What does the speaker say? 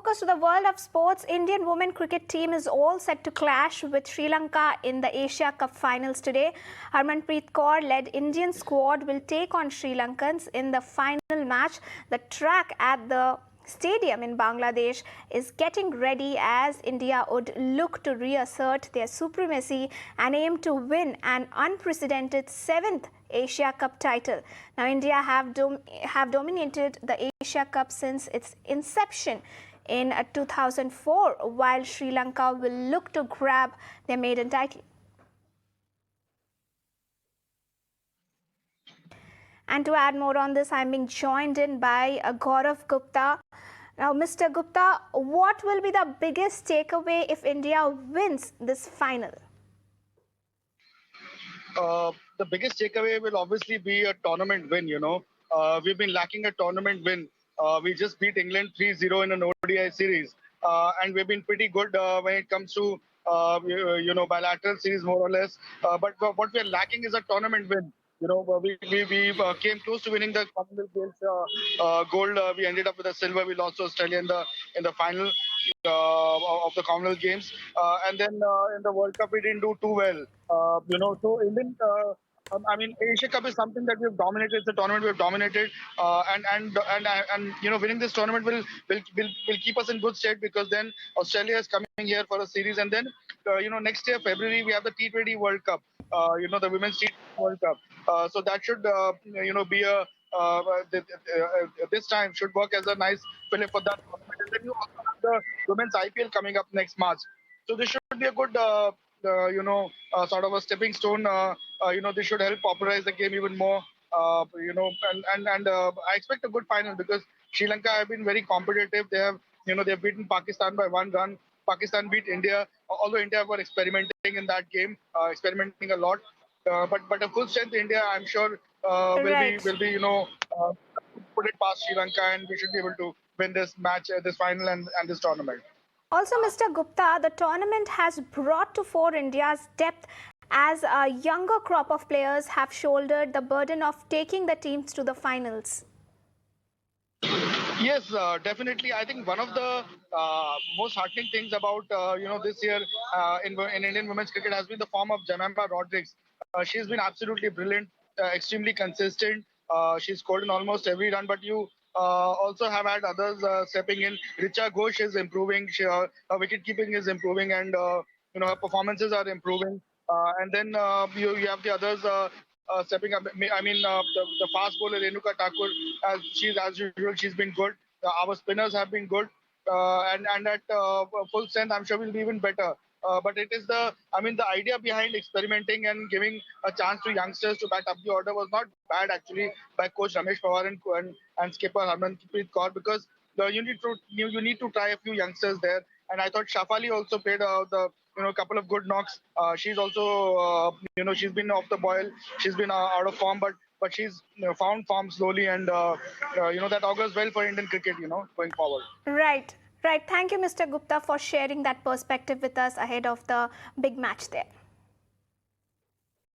focus to the world of sports. Indian women cricket team is all set to clash with Sri Lanka in the Asia Cup finals today. Harmanpreet Kaur-led Indian squad will take on Sri Lankans in the final match. The track at the stadium in Bangladesh is getting ready as India would look to reassert their supremacy and aim to win an unprecedented 7th Asia Cup title. Now, India have dominated the Asia Cup since its inception in 2004, while Sri Lanka will look to grab their maiden title. And to add more on this, I'm being joined in by Gaurav Gupta. Now, Mr. Gupta, what will be the biggest takeaway if India wins this final? The biggest takeaway will obviously be a tournament win. We've been lacking a tournament win. We just beat England 3-0 in an ODI series, and we've been pretty good when it comes to bilateral series more or less. But what we're lacking is a tournament win. We came close to winning the Commonwealth Games gold. We ended up with a silver. We lost to Australia in the final of the Commonwealth Games, and then in the World Cup we didn't do too well. So Indian. Asia Cup is something that we've dominated. It's a tournament we've dominated, and winning this tournament will keep us in good stead, because then Australia is coming here for a series, and then next year February we have the T20 World Cup. The Women's T20 World Cup. So that should be a this time should work as a nice fillip for that tournament. And then you also have the Women's IPL coming up next March. So this should be a good sort of a stepping stone. This should help popularize the game even more. I expect a good final, because Sri Lanka have been very competitive. They've beaten Pakistan by 1 run. Pakistan beat India, although India were experimenting in that game, experimenting a lot. But a full strength India, I'm sure, will be put it past Sri Lanka, and we should be able to win this match, this final, and this tournament. Also, Mr. Gupta, the tournament has brought to fore India's depth, as a younger crop of players have shouldered the burden of taking the teams to the finals. Yes, definitely. I think one of the most heartening things about this year in Indian women's cricket has been the form of Jemimah Rodrigues. She's been absolutely brilliant, extremely consistent. She's scored in almost every run, but you also have had others stepping in. Richa Ghosh is improving. Her wicket keeping is improving, and her performances are improving. And then you have the others stepping up. The fast bowler Renuka Thakur, as usual, she's been good. Our spinners have been good, and at full strength, I'm sure we'll be even better. But it is the idea behind experimenting and giving a chance to youngsters to bat up the order was not bad, actually, by coach Ramesh Pawar and skipper Harmanpreet Kaur, because you need to try a few youngsters there. And I thought Shafali also played couple of good knocks. She's also she's been off the boil. She's been out of form, but she's found form slowly, and that augurs well for Indian cricket, going forward. Right. Thank you, Mr. Gupta, for sharing that perspective with us ahead of the big match there.